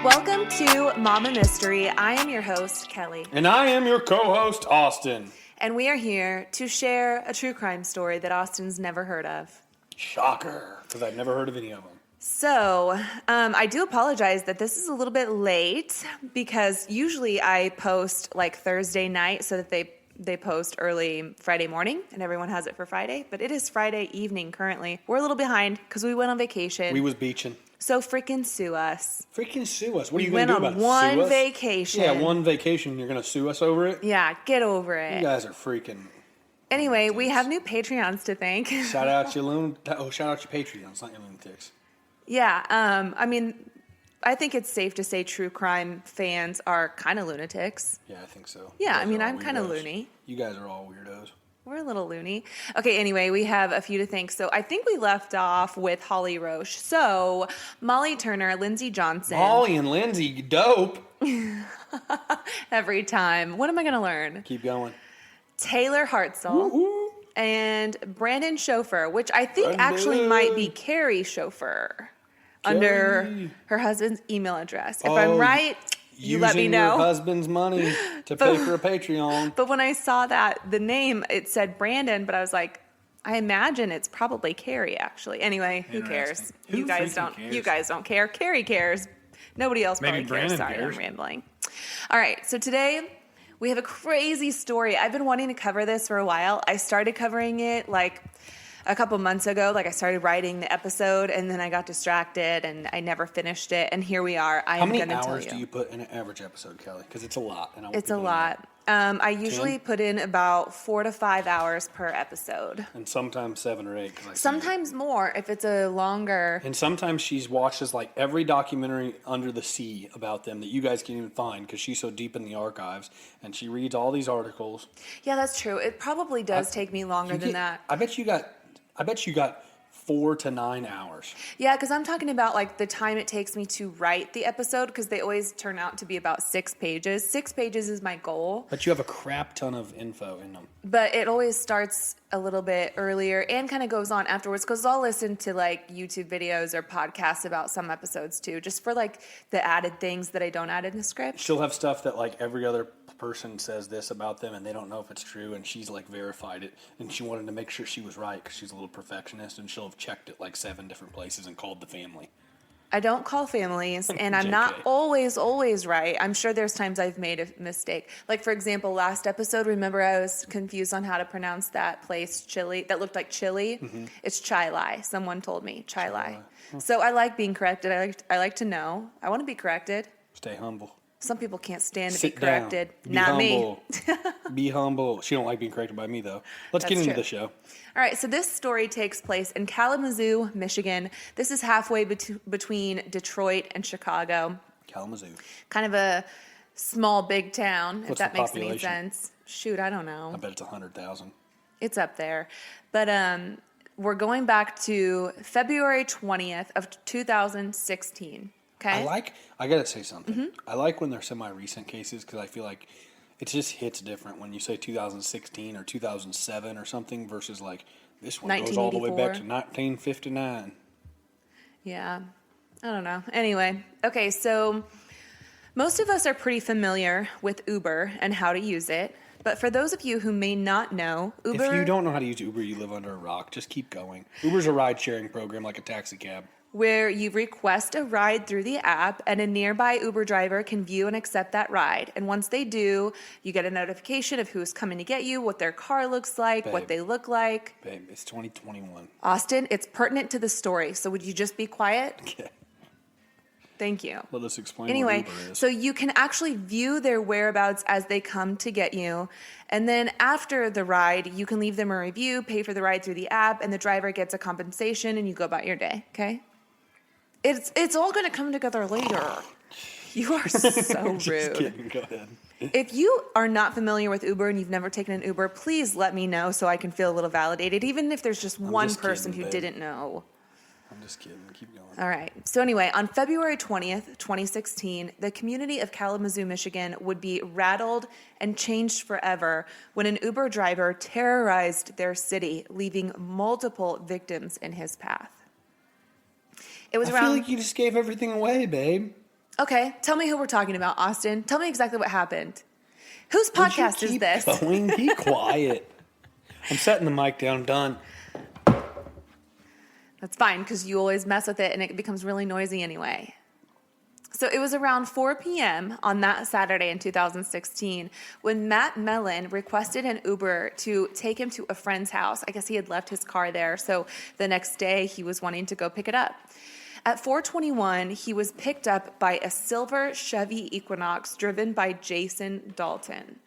Welcome to Mama Mystery. I am your host, Kelly. And I am your co-host, Austin. And we are here to share a true crime story that Austin's never heard of. Shocker, because I've never heard of any of them. So, I do apologize that this is a little bit late because usually I post like Thursday night so that they post early Friday morning and everyone has it for Friday. But it is Friday evening currently. We're a little behind because we went on vacation. We was beaching. So freaking sue us. Freaking sue us. What are you going to do about it? We went on one vacation. Yeah, one vacation. You're going to sue us over it? Yeah, get over it. You guys are freaking... Anyway, we have new Patreons to thank. Shout out your Patreons, not your lunatics. Yeah, I think it's safe to say true crime fans are kind of lunatics. Yeah, I think so. Yeah, I'm kind of loony. You guys are all weirdos. We're a little loony. Okay, anyway, we have a few to thank. So I think we left off with Holly Roche. So Molly Turner, Lindsay Johnson. Molly and Lindsay, dope. Every time. What am I going to learn? Keep going. Taylor Hartzell. Woo-hoo. And Brandon Chauffeur, which I think actually might be Carrie Chauffeur under her husband's email address. If I'm right, you let me know. Using your husband's money to pay for a Patreon. But when I saw the name, it said Brandon, but I was like, I imagine it's probably Carrie, actually. Anyway, who cares? You guys don't care. Carrie cares. Nobody else probably cares. Sorry, I'm rambling. All right, so today we have a crazy story. I've been wanting to cover this for a while. I started covering it like a couple months ago. Like I started writing the episode and then I got distracted and I never finished it. And here we are. How many hours do you put in an average episode, Kelly? Because it's a lot. It's a lot. I usually put in about 4 to 5 hours per episode. And sometimes 7 or 8. Sometimes more if it's a longer. And sometimes she's watches like every documentary under the sea about them that you guys can't even find because she's so deep in the archives. And she reads all these articles. Yeah, that's true. It probably does take me longer than that. I bet you got 4 to 9 hours. Yeah, because I'm talking about like the time it takes me to write the episode because they always turn out to be about 6 pages. 6 pages is my goal. But you have a crap ton of info in them. But it always starts a little bit earlier and kind of goes on afterwards because I'll listen to like YouTube videos or podcasts about some episodes too, just for like the added things that I don't add in the script. She'll have stuff that like every other person says this about them and they don't know if it's true, and she's like verified it and she wanted to make sure she was right because she's a little perfectionist, and she'll have checked it like 7 different places and called the family. I don't call families, and I'm not always right. I'm sure there's times I've made a mistake. Like, for example, last episode, remember I was confused on how to pronounce that place, Chile, that looked like chili? Mm-hmm. It's Chilai. Someone told me, Chilai. So I like being corrected. I like to know. I want to be corrected. Stay humble. Some people can't stand to be corrected. Not humble. Me. Be humble. She don't like being corrected by me, though. Let's get into the show. All right, so this story takes place in Kalamazoo, Michigan. This is halfway between Detroit and Chicago. Kalamazoo. Kind of a small, big town, if that makes any sense. Shoot, I don't know. I bet it's 100,000. It's up there. But we're going back to February 20th of 2016. Okay. I gotta say something. Mm-hmm. I like when they're semi-recent cases because I feel like it just hits different when you say 2016 or 2007 or something versus like this one goes all the way back to 1959. Yeah. I don't know. Anyway. Okay. So most of us are pretty familiar with Uber and how to use it. But for those of you who may not know, Uber... If you don't know how to use Uber, you live under a rock. Just keep going. Uber's a ride-sharing program like a taxi cab, where you request a ride through the app and a nearby Uber driver can view and accept that ride. And once they do, you get a notification of who's coming to get you, what their car looks like, what they look like. Babe, it's 2021. Austin, it's pertinent to the story, so would you just be quiet? Okay. Thank you. Let us explain what Uber is. So you can actually view their whereabouts as they come to get you. And then after the ride, you can leave them a review, pay for the ride through the app, and the driver gets a compensation, and you go about your day, okay? It's all going to come together later. You are so rude. Just kidding. Go ahead. If you are not familiar with Uber and you've never taken an Uber, please let me know so I can feel a little validated, even if there's just one person who didn't know. I'm just kidding. Keep going. All right. So anyway, on February 20th, 2016, the community of Kalamazoo, Michigan would be rattled and changed forever when an Uber driver terrorized their city, leaving multiple victims in his path. It was I feel like you just gave everything away, babe. Okay, tell me who we're talking about, Austin. Tell me exactly what happened. Whose podcast is this? Be quiet. I'm setting the mic down. Done. That's fine, because you always mess with it and it becomes really noisy anyway. So it was around 4 p.m. on that Saturday in 2016 when Matt Mellon requested an Uber to take him to a friend's house. I guess he had left his car there, so the next day he was wanting to go pick it up. At 4:21, he was picked up by a silver Chevy Equinox driven by Jason Dalton.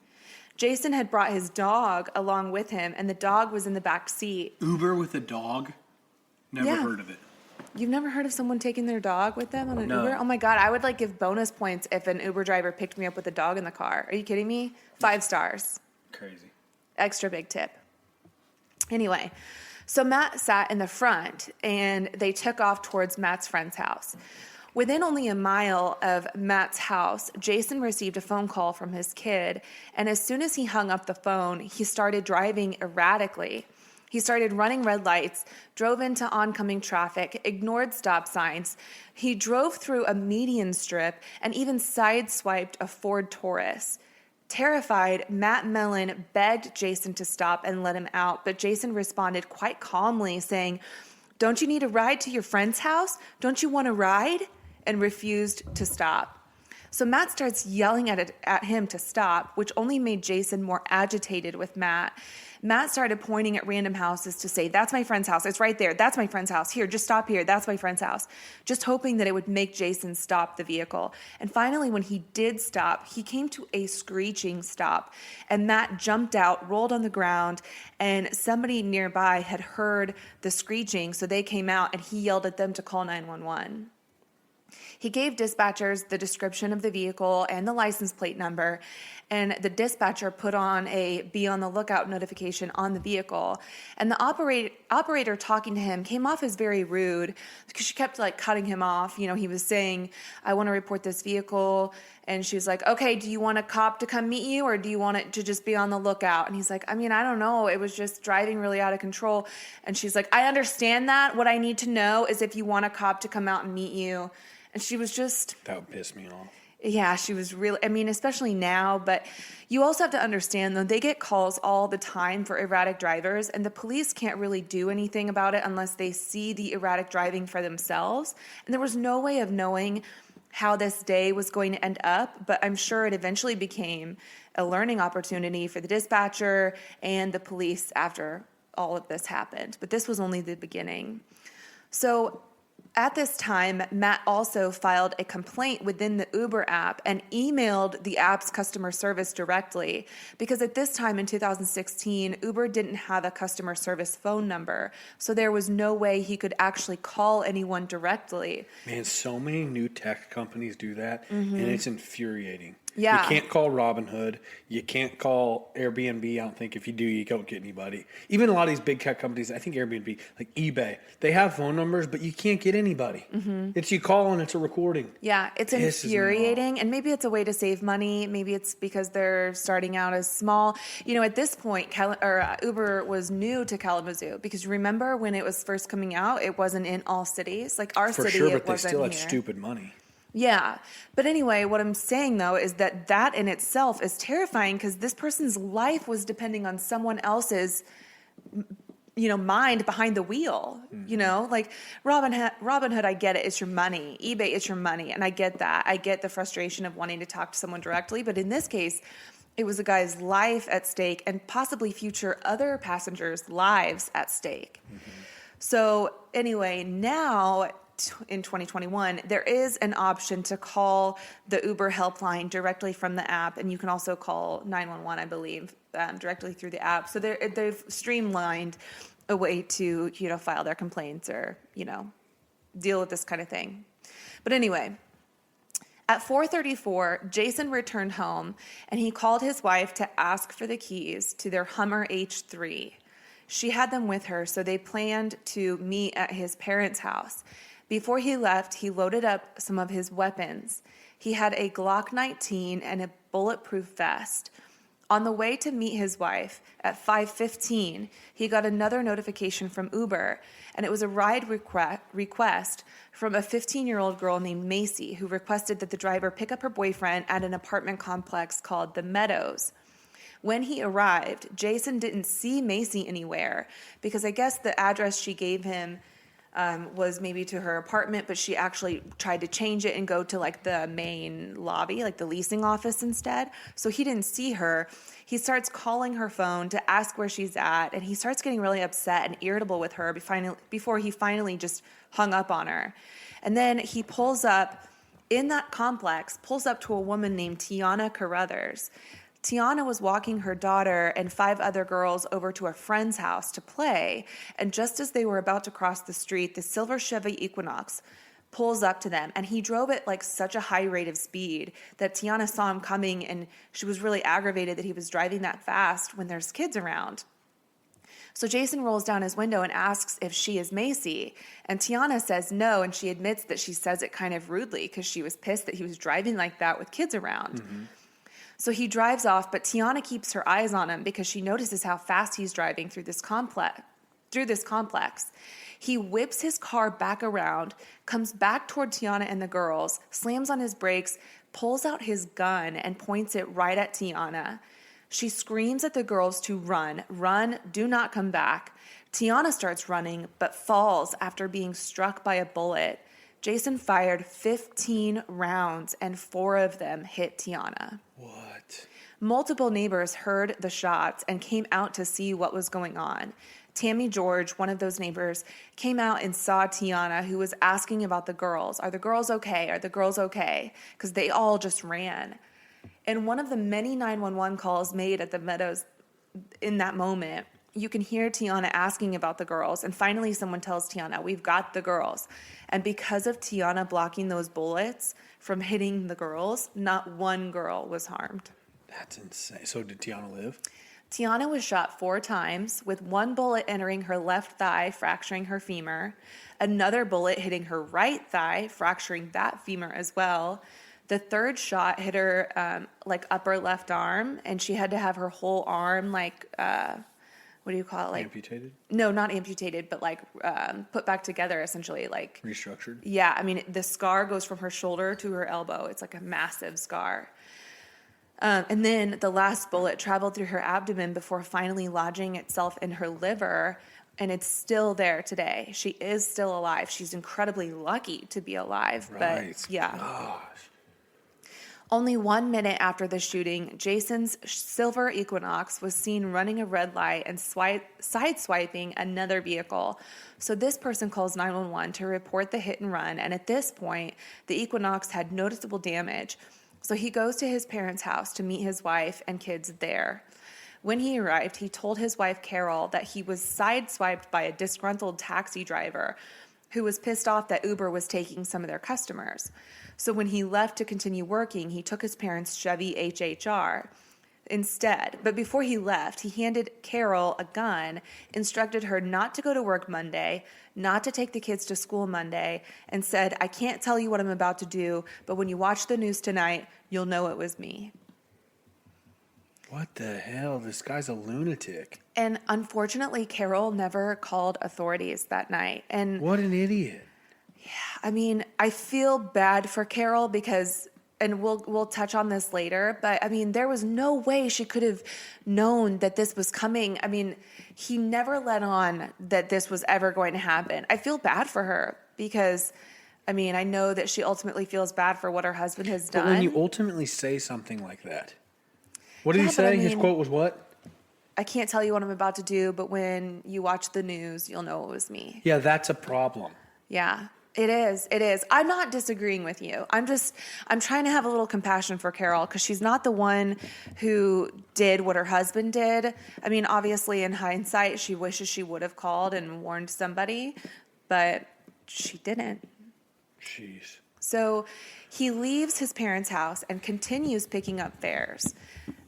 Jason had brought his dog along with him, and the dog was in the back seat. Uber with a dog? Never heard of it. You've never heard of someone taking their dog with them on an Uber? Oh my God, I would give bonus points if an Uber driver picked me up with a dog in the car. Are you kidding me? 5 stars. Crazy. Extra big tip. Anyway, so Matt sat in the front and they took off towards Matt's friend's house. Within only a mile of Matt's house, Jason received a phone call from his kid, and as soon as he hung up the phone, he started driving erratically. He started running red lights, drove into oncoming traffic, ignored stop signs. He drove through a median strip and even sideswiped a Ford Taurus. Terrified, Matt Mellon begged Jason to stop and let him out, but Jason responded quite calmly, saying, "Don't you need a ride to your friend's house? Don't you want a ride?" and refused to stop. So Matt starts yelling at him to stop, which only made Jason more agitated with Matt. Matt started pointing at random houses to say, "That's my friend's house. It's right there. That's my friend's house. Here, just stop here. That's my friend's house." Just hoping that it would make Jason stop the vehicle. And finally, when he did stop, he came to a screeching stop. And Matt jumped out, rolled on the ground, and somebody nearby had heard the screeching, so they came out and he yelled at them to call 911. He gave dispatchers the description of the vehicle and the license plate number, and the dispatcher put on a be on the lookout notification on the vehicle. And the operator talking to him came off as very rude because she kept cutting him off. You know, he was saying, "I want to report this vehicle." And she's like, "Okay, do you want a cop to come meet you or do you want it to just be on the lookout?" And he's like, "I mean, I don't know. It was just driving really out of control." And she's like, "I understand that. What I need to know is if you want a cop to come out and meet you." And she was just... That would piss me off. Yeah, she was really... I mean, especially now. But you also have to understand, though, they get calls all the time for erratic drivers. And the police can't really do anything about it unless they see the erratic driving for themselves. And there was no way of knowing how this day was going to end up. But I'm sure it eventually became a learning opportunity for the dispatcher and the police after all of this happened. But this was only the beginning. So... at this time, Matt also filed a complaint within the Uber app and emailed the app's customer service directly because at this time in 2016, Uber didn't have a customer service phone number, so there was no way he could actually call anyone directly. Man, so many new tech companies do that, and it's infuriating. Yeah. You can't call Robinhood. You can't call Airbnb. I don't think if you do, you don't get anybody. Even a lot of these big tech companies, I think Airbnb, like eBay, they have phone numbers, but you can't get anybody. It's you call and it's a recording. Yeah, it's infuriating. And maybe it's a way to save money. Maybe it's because they're starting out as small. You know, at this point, Uber was new to Kalamazoo because remember when it was first coming out, it wasn't in all cities. Like our city, it wasn't here. For sure, but they still had stupid money. Yeah. But anyway, what I'm saying, though, is that in itself is terrifying because this person's life was depending on someone else's, mind behind the wheel. Like Robinhood, I get it. It's your money. eBay, it's your money. And I get that. I get the frustration of wanting to talk to someone directly. But in this case, it was a guy's life at stake and possibly future other passengers' lives at stake. So anyway, now... in 2021, there is an option to call the Uber helpline directly from the app, and you can also call 911, I believe, directly through the app. So they've streamlined a way to, file their complaints or, deal with this kind of thing. But anyway, at 4:34, Jason returned home, and he called his wife to ask for the keys to their Hummer H3. She had them with her, so they planned to meet at his parents' house. Before he left, he loaded up some of his weapons. He had a Glock 19 and a bulletproof vest. On the way to meet his wife at 5:15, he got another notification from Uber, and it was a ride request from a 15-year-old girl named Macy, who requested that the driver pick up her boyfriend at an apartment complex called The Meadows. When he arrived, Jason didn't see Macy anywhere because I guess the address she gave him was maybe to her apartment, but she actually tried to change it and go to like the main lobby, like the leasing office instead. So he didn't see her. He starts calling her phone to ask where she's at, and he starts getting really upset and irritable with her before he finally just hung up on her. And then he pulls up in that complex, pulls up to a woman named Tiana Carruthers. Tiana was walking her daughter and 5 other girls over to a friend's house to play, and just as they were about to cross the street, the silver Chevy Equinox pulls up to them, and he drove at like such a high rate of speed that Tiana saw him coming, and she was really aggravated that he was driving that fast when there's kids around. So Jason rolls down his window and asks if she is Macy, and Tiana says no, and she admits that she says it kind of rudely because she was pissed that he was driving like that with kids around. Mm-hmm. So he drives off, but Tiana keeps her eyes on him because she notices how fast he's driving through this complex. He whips his car back around, comes back toward Tiana and the girls, slams on his brakes, pulls out his gun, and points it right at Tiana. She screams at the girls to run, do not come back. Tiana starts running, but falls after being struck by a bullet. Jason fired 15 rounds, and 4 of them hit Tiana. What? Multiple neighbors heard the shots and came out to see what was going on. Tammy George, one of those neighbors, came out and saw Tiana, who was asking about the girls. Are the girls okay? Are the girls okay? Because they all just ran. And one of the many 911 calls made at the Meadows in that moment, you can hear Tiana asking about the girls, and finally someone tells Tiana, we've got the girls. And because of Tiana blocking those bullets from hitting the girls, not one girl was harmed. That's insane. So did Tiana live? Tiana was shot 4 times, with one bullet entering her left thigh, fracturing her femur, another bullet hitting her right thigh, fracturing that femur as well. The third shot hit her upper left arm, and she had to have her whole arm what do you call it? Like amputated? No, not amputated, but put back together essentially. Like restructured? Yeah, I mean, the scar goes from her shoulder to her elbow. It's like a massive scar. And then the last bullet traveled through her abdomen before finally lodging itself in her liver, and it's still there today. She is still alive. She's incredibly lucky to be alive. Right. But yeah. Gosh. Only 1 minute after the shooting, Jason's silver Equinox was seen running a red light and sideswiping another vehicle. So this person calls 911 to report the hit and run, and at this point, the Equinox had noticeable damage. So he goes to his parents' house to meet his wife and kids there. When he arrived, he told his wife, Carol, that he was sideswiped by a disgruntled taxi driver who was pissed off that Uber was taking some of their customers. So when he left to continue working, he took his parents' Chevy HHR instead. But before he left, he handed Carol a gun, instructed her not to go to work Monday, not to take the kids to school Monday, and said, I can't tell you what I'm about to do, but when you watch the news tonight, you'll know it was me. What the hell? This guy's a lunatic. And unfortunately, Carol never called authorities that night. And what an idiot. Yeah, I mean, I feel bad for Carol because, and we'll touch on this later, but I mean, there was no way she could have known that this was coming. I mean, he never let on that this was ever going to happen. I feel bad for her because, I mean, I know that she ultimately feels bad for what her husband has done. But when you ultimately say something like that, what did he say? I mean, his quote was what? I can't tell you what I'm about to do, but when you watch the news, you'll know it was me. Yeah, that's a problem. Yeah. It is. It is. I'm not disagreeing with you. I'm trying to have a little compassion for Carol because she's not the one who did what her husband did. I mean, obviously, in hindsight, she wishes she would have called and warned somebody, but she didn't. Jeez. So he leaves his parents' house and continues picking up fares.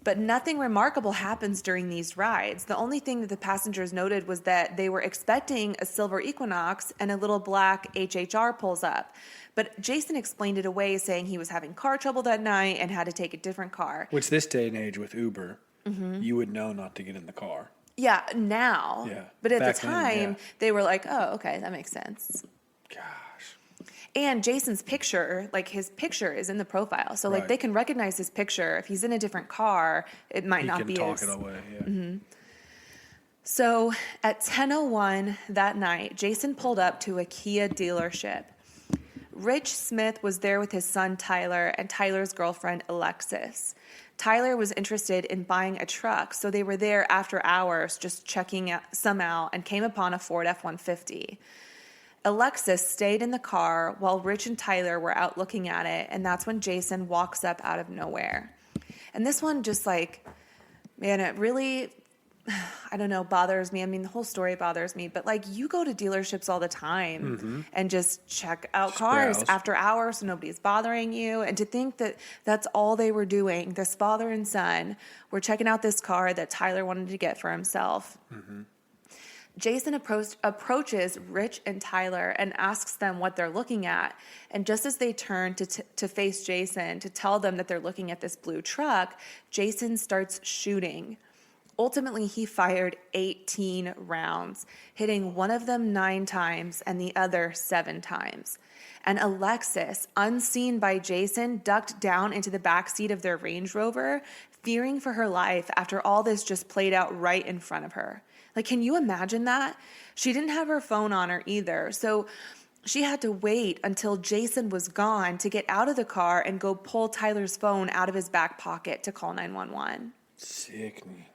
But nothing remarkable happens during these rides. The only thing that the passengers noted was that they were expecting a silver Equinox and a little black HHR pulls up. But Jason explained it away, saying he was having car trouble that night and had to take a different car. Which this day and age with Uber, you would know not to get in the car. Yeah, now. Yeah. But at Back the time, then, they were like, oh, okay, that makes sense. Gosh. And Jason's picture, like his picture is in the profile. So like they can recognize his picture. If he's in a different car, it might not be He can talk it away, yeah. So at 10:01 that night, Jason pulled up to a Kia dealership. Rich Smith was there with his son Tyler and Tyler's girlfriend Alexis. Tyler was interested in buying a truck, so they were there after hours just checking some out and came upon a Ford F-150. Alexis stayed in the car while Rich and Tyler were out looking at it, and that's when Jason walks up out of nowhere. And this one just like, man, it really, I don't know, bothers me. I mean, the whole story bothers me, but like you go to dealerships all the time and just check out cars after hours so nobody's bothering you. And to think that that's all they were doing, this father and son were checking out this car that Tyler wanted to get for himself. Jason approaches Rich and Tyler and asks them what they're looking at. And just as they turn to face Jason to tell them that they're looking at this blue truck, Jason starts shooting. Ultimately, he fired 18 rounds, hitting one of them 9 times and the other 7 times. And Alexis, unseen by Jason, ducked down into the backseat of their Range Rover, fearing for her life after all this just played out right in front of her. Like, can you imagine that? She didn't have her phone on her either, so she had to wait until Jason was gone to get out of the car and go pull Tyler's phone out of his back pocket to call 911. Sickening.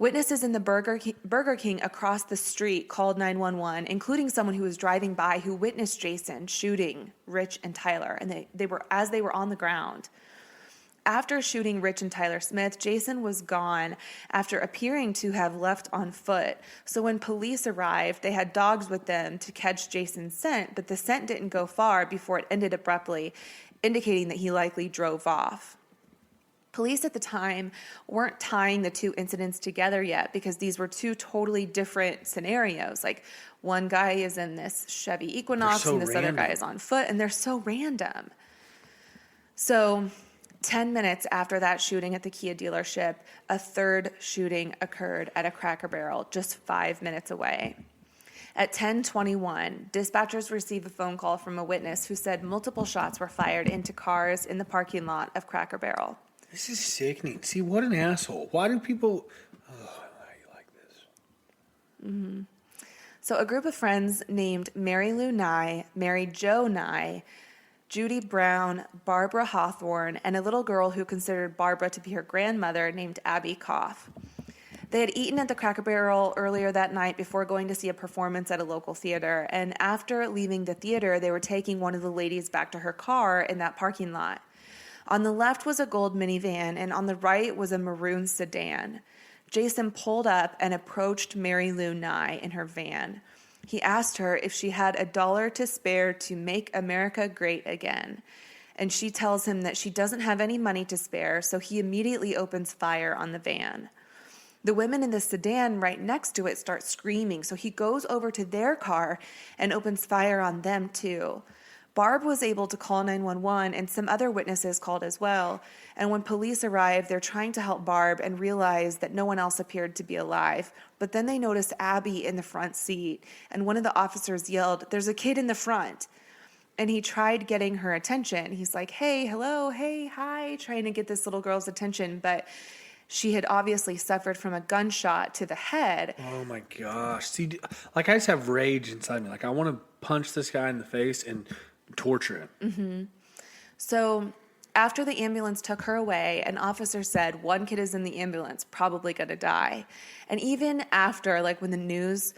Witnesses in the Burger King across the street called 911, including someone who was driving by who witnessed Jason shooting Rich and Tyler, and they were on the ground. After shooting Rich and Tyler Smith, Jason was gone after appearing to have left on foot. So when police arrived, they had dogs with them to catch Jason's scent, but the scent didn't go far before it ended abruptly, indicating that he likely drove off. Police at the time weren't tying the two incidents together yet because these were two totally different scenarios. Like one guy is in this Chevy Equinox and this other guy is on foot, and they're so random. So 10 minutes after that shooting at the Kia dealership, a third shooting occurred at a Cracker Barrel just 5 minutes away. At 10:21, dispatchers received a phone call from a witness who said multiple shots were fired into cars in the parking lot of Cracker Barrel. This is sickening. See, what an asshole. Why do people... Oh, I like this. So a group of friends named Mary Lou Nye, Mary Jo Nye, Judy Brown, Barbara Hawthorne, and a little girl who considered Barbara to be her grandmother named Abby Koff. They had eaten at the Cracker Barrel earlier that night before going to see a performance at a local theater, and after leaving the theater, they were taking one of the ladies back to her car in that parking lot. On the left was a gold minivan, and on the right was a maroon sedan. Jason pulled up and approached Mary Lou Nye in her van. He asked her if she had $1 to spare to make America great again. And she tells him that she doesn't have any money to spare, so he immediately opens fire on the van. The women in the sedan right next to it start screaming, so he goes over to their car and opens fire on them too. Barb was able to call 911, and some other witnesses called as well. And when police arrived, they're trying to help Barb and realize that no one else appeared to be alive. But then they noticed Abby in the front seat, and one of the officers yelled, "There's a kid in the front." And he tried getting her attention. He's like, "Hey, hello, hey, hi," trying to get this little girl's attention, but she had obviously suffered from a gunshot to the head. Oh my gosh. See, like I just have rage inside me. Like I want to punch this guy in the face and torture him. So after the ambulance took her away, an officer said, "One kid is in the ambulance, probably going to die." And even after, like when the news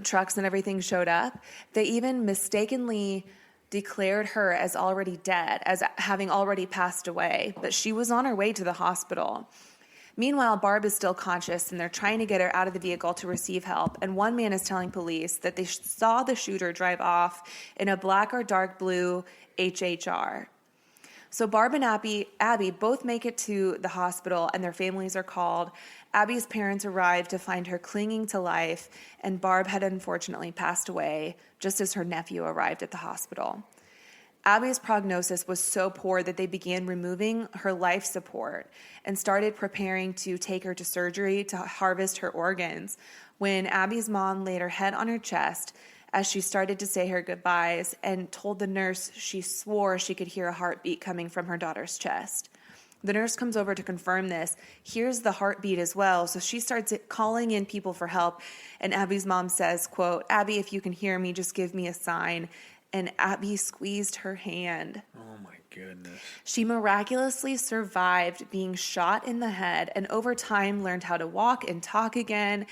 trucks and everything showed up, they even mistakenly declared her as already dead, as having already passed away. But she was on her way to the hospital. Meanwhile, Barb is still conscious, and they're trying to get her out of the vehicle to receive help. And one man is telling police that they saw the shooter drive off in a black or dark blue HHR. So Barb and Abby both make it to the hospital, and their families are called. Abby's parents arrive to find her clinging to life, and Barb had unfortunately passed away just as her nephew arrived at the hospital. Abby's prognosis was so poor that they began removing her life support and started preparing to take her to surgery to harvest her organs. When Abby's mom laid her head on her chest as she started to say her goodbyes and told the nurse she swore she could hear a heartbeat coming from her daughter's chest. The nurse comes over to confirm this, hears the heartbeat as well, so she starts calling in people for help, and Abby's mom says, quote, "Abby, if you can hear me, just give me a sign." And Abby squeezed her hand. Oh my goodness. She miraculously survived being shot in the head and over time learned how to walk and talk again.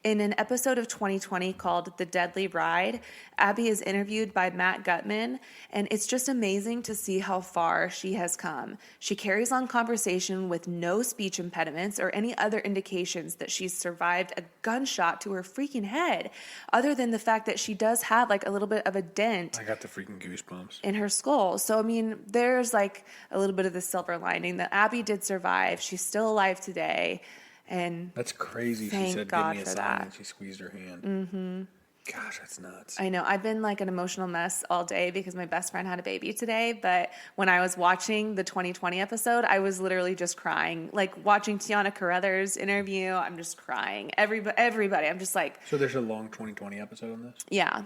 In an episode of 2020 called The Deadly Ride, Abby is interviewed by Matt Gutman, and it's just amazing to see how far she has come. She carries on conversation with no speech impediments or any other indications that she's survived a gunshot to her freaking head, other than the fact that she does have like a little bit of a dent. I got the freaking goosebumps. In her skull. So, I mean, there's like a little bit of the silver lining that Abby did survive. She's still alive today. And that's crazy. She said, "Give me a sign," and she squeezed her hand. Mm-hmm. Gosh, that's nuts. I know. I've been like an emotional mess all day because my best friend had a baby today. But when I was watching the 2020 episode, I was literally just crying. Like watching Tiana Carruthers interview, I'm just crying. Everybody, I'm just like. So there's a long 2020 episode on this? Yeah.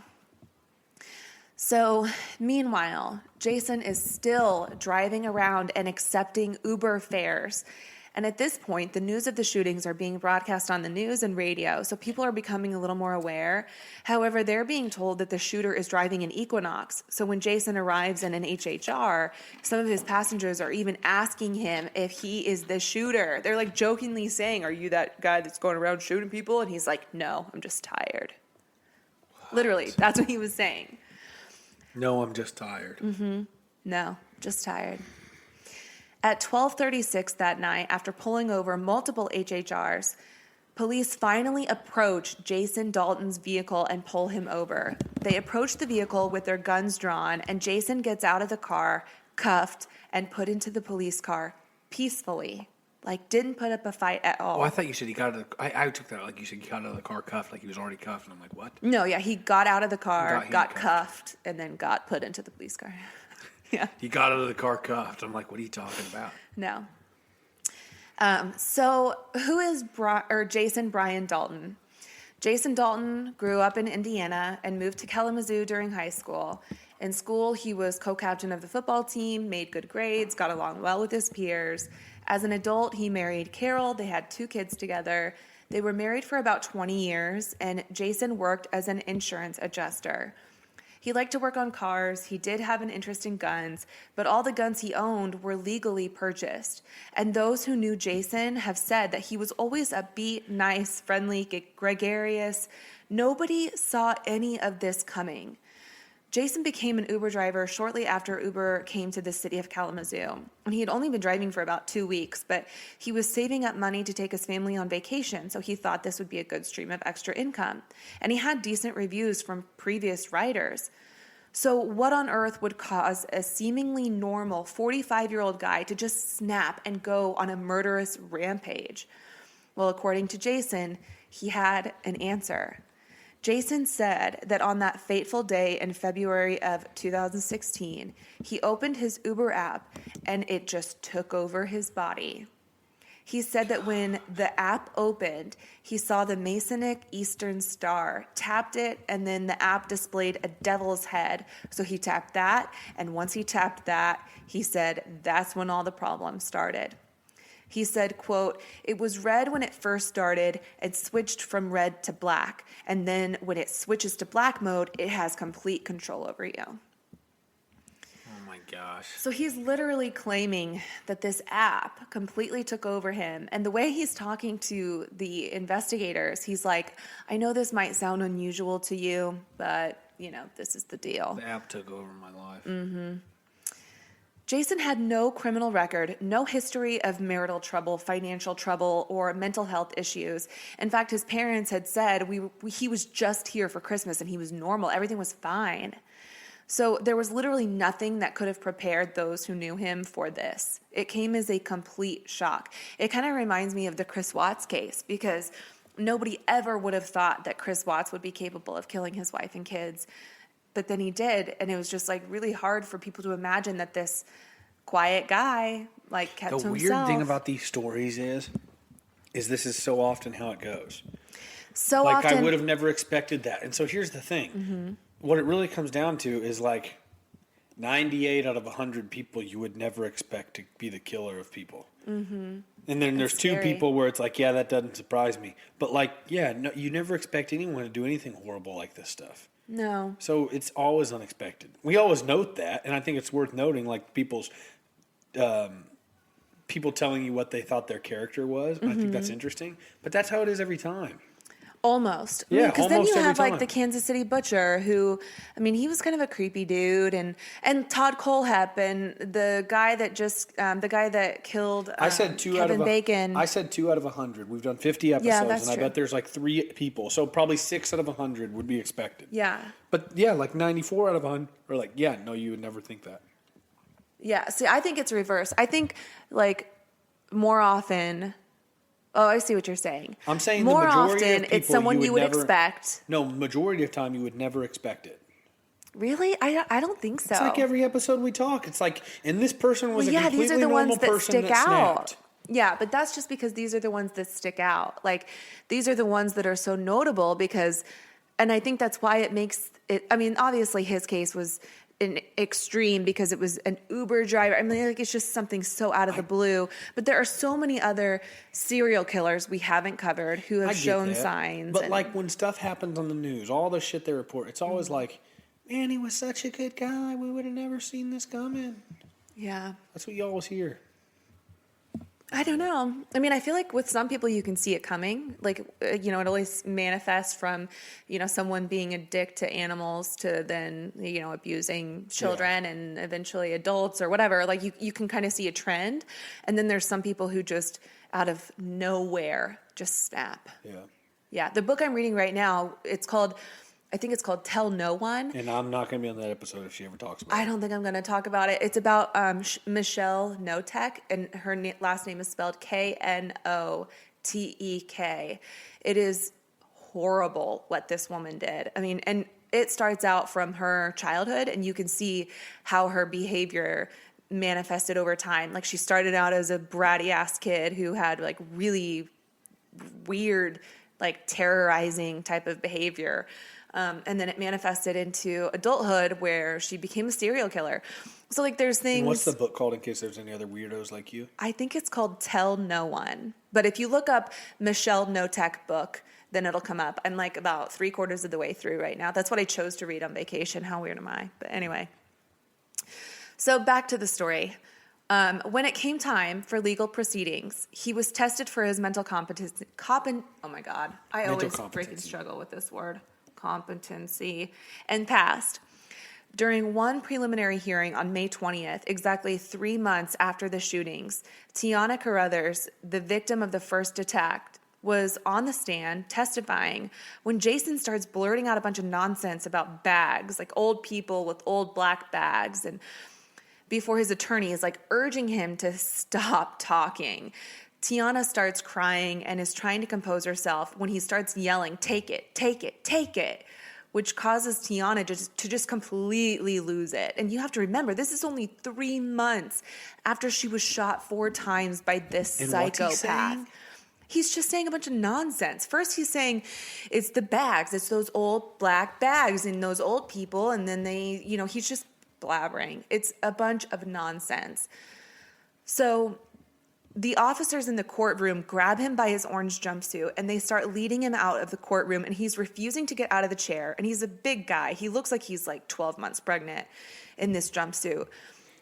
So, meanwhile, Jason is still driving around and accepting Uber fares. And at this point, the news of the shootings are being broadcast on the news and radio, so people are becoming a little more aware. However, they're being told that the shooter is driving an Equinox. So when Jason arrives in an HHR, some of his passengers are even asking him if he is the shooter. They're like jokingly saying, "Are you that guy that's going around shooting people?" And he's like, "No, I'm just tired." What? Literally, that's what he was saying. No, I'm just tired. Mm-hmm. No, just tired. At 12:36 that night, after pulling over multiple HHRs, police finally approach Jason Dalton's vehicle and pull him over. They approach the vehicle with their guns drawn, and Jason gets out of the car, cuffed, and put into the police car peacefully. Like, didn't put up a fight at all. Oh, I thought you said he got out of the... I took that like you said he got out of the car cuffed, like he was already cuffed, and I'm like, what? No, yeah, he got out of the car, got cuffed, and then got put into the police car. Yeah. He got out of the car cuffed. I'm like, what are you talking about? No. So who is Jason Brian Dalton? Jason Dalton grew up in Indiana and moved to Kalamazoo during high school. In school, he was co-captain of the football team, made good grades, got along well with his peers. As an adult, he married Carol. They had 2 kids together. They were married for about 20 years, and Jason worked as an insurance adjuster. He liked to work on cars. He did have an interest in guns, but all the guns he owned were legally purchased. And those who knew Jason have said that he was always upbeat, nice, friendly, gregarious. Nobody saw any of this coming. Jason became an Uber driver shortly after Uber came to the city of Kalamazoo. And he had only been driving for about 2 weeks, but he was saving up money to take his family on vacation, so he thought this would be a good stream of extra income. And he had decent reviews from previous riders. So what on earth would cause a seemingly normal 45-year-old guy to just snap and go on a murderous rampage? Well, according to Jason, he had an answer. Jason said that on that fateful day in February of 2016, he opened his Uber app and it just took over his body. He said that when the app opened, he saw the Masonic Eastern Star, tapped it, and then the app displayed a devil's head. So he tapped that, and once he tapped that, he said that's when all the problems started. He said, quote, "It was red when it first started and switched from red to black. And then when it switches to black mode, it has complete control over you." Oh my gosh. So he's literally claiming that this app completely took over him. And the way he's talking to the investigators, he's like, "I know this might sound unusual to you, but, you know, this is the deal. The app took over my life." Mm-hmm. Jason had no criminal record, no history of marital trouble, financial trouble, or mental health issues. In fact, his parents had said he was just here for Christmas and he was normal. Everything was fine. So there was literally nothing that could have prepared those who knew him for this. It came as a complete shock. It kind of reminds me of the Chris Watts case because nobody ever would have thought that Chris Watts would be capable of killing his wife and kids. but then he did. And it was just like really hard for people to imagine that this quiet guy like kept to himself. The weird thing about these stories is this is so often how it goes. So like, often. I would have never expected that. And so here's the thing. Mm-hmm. What it really comes down to is like 98 out of 100 people you would never expect to be the killer of people. Mm-hmm. And then there's two people where it's like, yeah, that doesn't surprise me. But like, yeah, no, you never expect anyone to do anything horrible like this stuff. No. So it's always unexpected. We always note that, and I think it's worth noting, like people's people telling you what they thought their character was. And I think that's interesting. But that's how it is every time. Almost. Yeah, because then you have time. like the Kansas City Butcher who, I mean, he was kind of a creepy dude, and Todd Colehep and the guy that killed I said Kevin Bacon. I said 2 out of 100. We've done 50 episodes, Yeah, that's and I true. bet there's like 3 people. So probably 6 out of 100 would be expected. Yeah. But yeah, like 94 out of 100 are like, yeah, no, you would never think that. Yeah. See, I think it's reverse. I think like more often. Oh, I see what you're saying. I'm saying more the majority often of people it's someone you would never expect. No, majority of time you would never expect it. Really? I don't think so. It's like every episode we talk. It's like, and this person was a completely these are the normal ones that person stick that out. snapped. Yeah, but that's just because these are the ones that stick out. Like, these are the ones that are so notable because, and I think that's why it makes it, I mean, obviously his case was an extreme because it was an Uber driver. I mean, like, it's just something so out of the blue. But there are so many other serial killers we haven't covered who have shown signs. But like when stuff happens on the news, all the shit they report, it's always like, man, he was such a good guy. We would have never seen this coming. Yeah. That's what you always hear. I don't know. I mean, I feel like with some people you can see it coming. Like, it always manifests from, someone being a dick to animals to then, abusing children and eventually adults or whatever. Like, you can kind of see a trend. And then there's some people who just out of nowhere just snap. Yeah. Yeah. The book I'm reading right now, I think it's called Tell No One. And I'm not going to be on that episode if she ever talks about it. I don't think I'm going to talk about it. It's about Michelle Notek, and her last name is spelled Knotek. It is horrible what this woman did. I mean, and it starts out from her childhood, and you can see how her behavior manifested over time. Like, she started out as a bratty-ass kid who had, like, really weird, like, terrorizing type of behavior. And then it manifested into adulthood where she became a serial killer. So, like, there's things... And what's the book called in case there's any other weirdos like you? I think it's called Tell No One. But if you look up Michelle Notek book, then it'll come up. I'm, like, about 3/4 of the way through right now. That's what I chose to read on vacation. How weird am I? But anyway. So, back to the story. When it came time for legal proceedings, he was tested for his mental competency. Oh, my God. I always freaking struggle with this word. Competency, and passed. During one preliminary hearing on May 20th, exactly 3 months after the shootings, Tiana Carruthers, the victim of the first attack, was on the stand testifying when Jason starts blurting out a bunch of nonsense about bags, like old people with old black bags, and before his attorney is like urging him to stop talking. Tiana starts crying and is trying to compose herself when he starts yelling, "Take it, take it, take it," which causes Tiana to just completely lose it. And you have to remember, this is only 3 months after she was shot 4 times by this psychopath. He's just saying a bunch of nonsense. First, he's saying it's the bags. It's those old black bags and those old people. And then he's just blabbering. It's a bunch of nonsense. So the officers in the courtroom grab him by his orange jumpsuit and they start leading him out of the courtroom, and he's refusing to get out of the chair. And he's a big guy. He looks like he's like 12 months pregnant in this jumpsuit.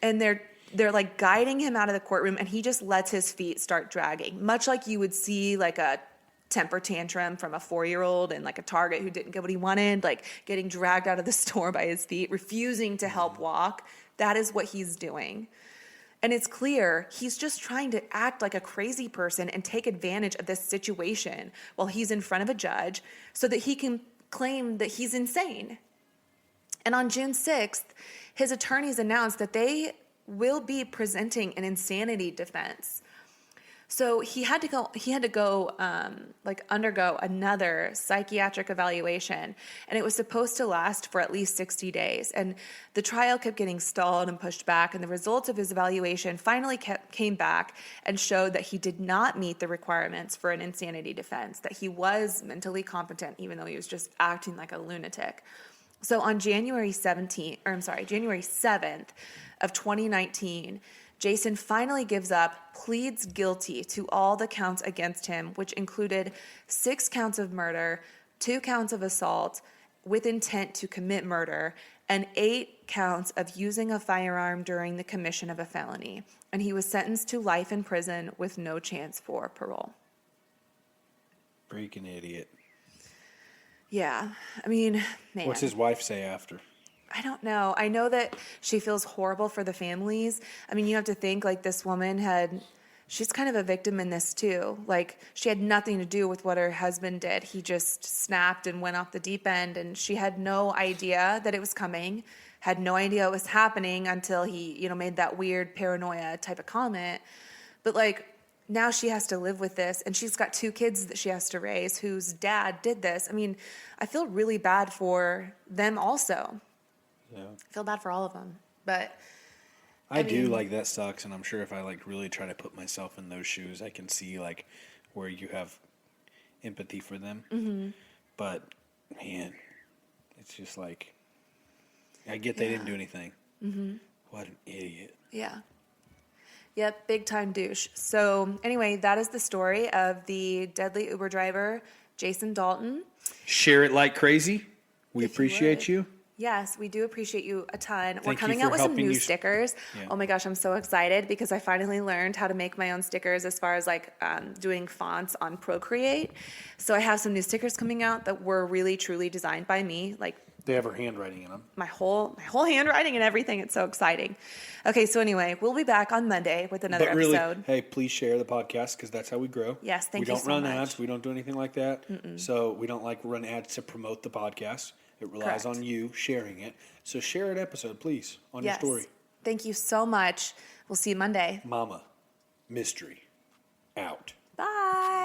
And they're like guiding him out of the courtroom, and he just lets his feet start dragging, much like you would see like a temper tantrum from a 4-year-old in like a Target who didn't get what he wanted, like getting dragged out of the store by his feet, refusing to help walk. That is what he's doing. And it's clear he's just trying to act like a crazy person and take advantage of this situation while he's in front of a judge so that he can claim that he's insane. And on June 6th, his attorneys announced that they will be presenting an insanity defense. So he had to go undergo another psychiatric evaluation, and it was supposed to last for at least 60 days. And the trial kept getting stalled and pushed back, and the results of his evaluation finally came back and showed that he did not meet the requirements for an insanity defense, that he was mentally competent, even though he was just acting like a lunatic. So on January 7th of 2019, Jason finally gives up, pleads guilty to all the counts against him, which included 6 counts of murder, 2 counts of assault with intent to commit murder, and 8 counts of using a firearm during the commission of a felony. And he was sentenced to life in prison with no chance for parole. Freaking idiot. Yeah. I mean, man. What's his wife say after? I don't know. I know that she feels horrible for the families. I mean, you have to think, like, this woman she's kind of a victim in this too. Like, she had nothing to do with what her husband did. He just snapped and went off the deep end, and she had no idea that it was coming, had no idea it was happening until he, made that weird paranoia type of comment. But, like, now she has to live with this, and she's got 2 kids that she has to raise whose dad did this. I mean, I feel really bad for them also. Yeah. I feel bad for all of them, but I do, like, that sucks, and I'm sure if I, like, really try to put myself in those shoes, I can see, like, where you have empathy for them. Mm-hmm. But, man, it's just like, I get they didn't do anything. Mm-hmm. What an idiot. Yeah. Yep, big time douche. So, anyway, that is the story of the deadly Uber driver, Jason Dalton. Share it like crazy. We appreciate you. Yes, we do appreciate you a ton. We're coming out with some new stickers. Yeah. Oh my gosh, I'm so excited because I finally learned how to make my own stickers as far as like doing fonts on Procreate. So I have some new stickers coming out that were really truly designed by me. Like, they have her handwriting in them. My whole handwriting and everything. It's so exciting. Okay, so anyway, we'll be back on Monday with another episode. Hey, please share the podcast because that's how we grow. Yes, thank you so much. We don't run ads. We don't do anything like that. Mm-mm. So we don't like run ads to promote the podcast. It relies on you sharing it. So share an episode, please, on your story. Thank you so much. We'll see you Monday. Mama, mystery, out. Bye.